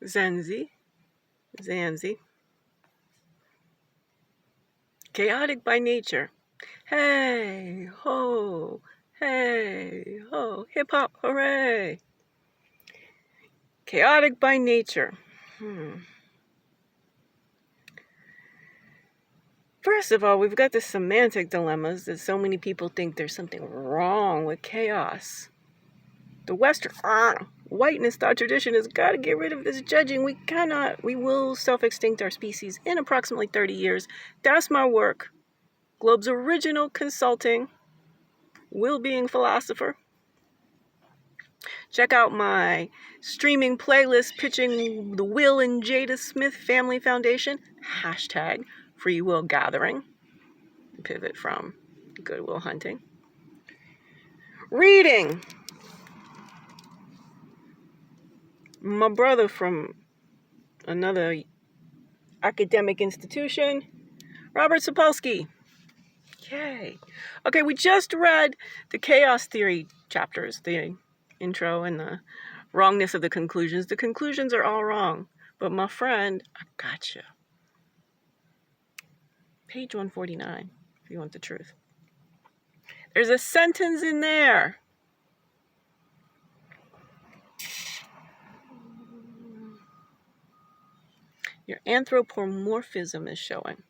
Zanzi. Chaotic by nature. Hey ho, hip hop, hooray! Chaotic by nature. First of all, we've got the semantic dilemmas that so many people think there's something wrong with chaos. The Western whiteness thought tradition has got to get rid of this judging. We will self-extinct our species in approximately 30 years. That's my work. Globe's original consulting, will-being philosopher. Check out my streaming playlist pitching the Will and Jada Smith Family Foundation, hashtag Free Will Gathering. Pivot from Good Will Hunting. Reading. My brother from another academic institution, Robert Sapolsky. Yay. Okay, we just read the chaos theory chapters, the intro and the wrongness of the conclusions. The conclusions are all wrong. But my friend, I gotcha. Page 149, if you want the truth. There's a sentence in there. Your anthropomorphism is showing.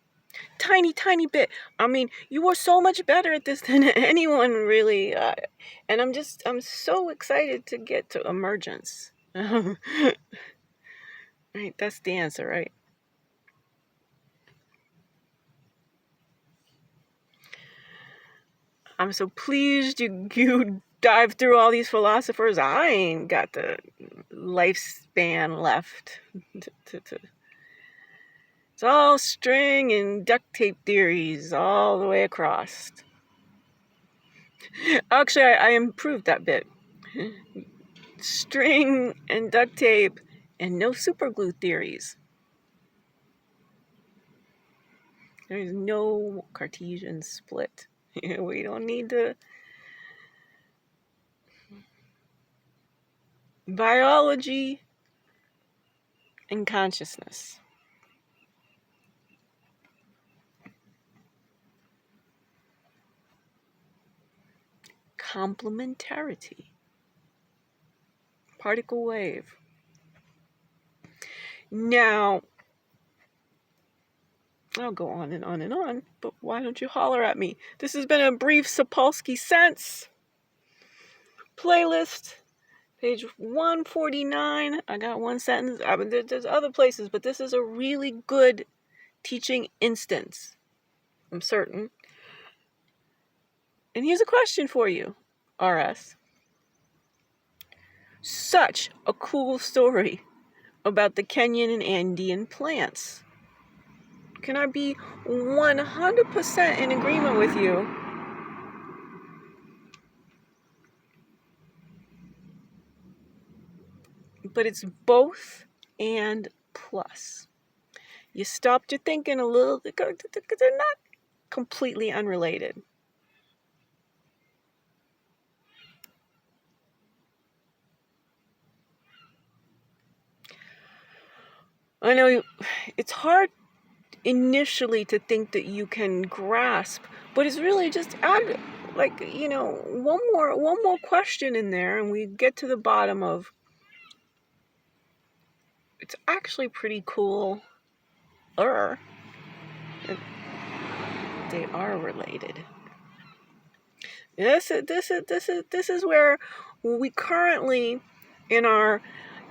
Tiny bit. I mean, you are so much better at this than anyone really. And I'm so excited to get to emergence. Right, that's the answer, right? I'm so pleased you dive through all these philosophers. I ain't got the lifespan left to It's all string and duct tape theories all the way across. Actually, I improved that bit. String and duct tape and no superglue theories. There's no Cartesian split. We don't need to. Biology and consciousness. Complementarity. Particle wave. Now, I'll go on and on and on, but why don't you holler at me? This has been a brief Sapolsky Sense playlist. Page 149. I got one sentence. There's other places, but this is a really good teaching instance. I'm certain. And here's a question for you, RS. Such a cool story about the Kenyan and Andean plants. Can I be 100% in agreement with you? But it's both and plus. You stopped your thinking a little because they're not completely unrelated. I know it's hard initially to think that you can grasp, but it's really just add one more question in there and we get to the bottom of it's actually pretty cool. They are related. This is where we currently, in our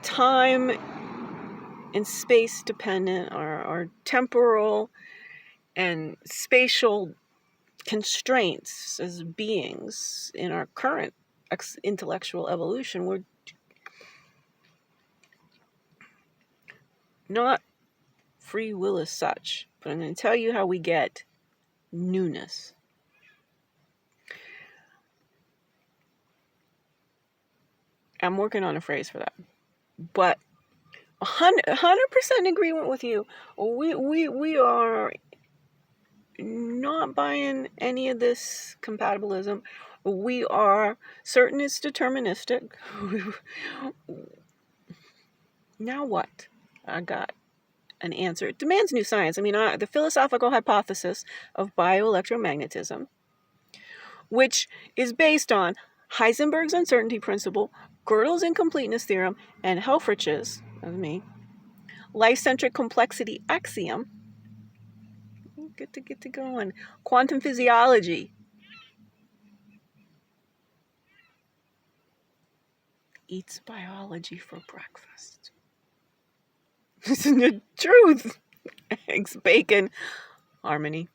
time and space dependent, our temporal and spatial constraints as beings in our current intellectual evolution, we're not free will as such, but I'm going to tell you how we get newness. I'm working on a phrase for that, but 100% agreement with you. We are not buying any of this compatibilism. We are certain it's deterministic. Now what? I got an answer. It demands new science. I mean, the philosophical hypothesis of bioelectromagnetism, which is based on Heisenberg's uncertainty principle, Gödel's incompleteness theorem, and Helfrich's, of me, life-centric complexity axiom. Get to going. Quantum physiology. Eats biology for breakfast. Isn't it truth? Eggs, bacon, harmony.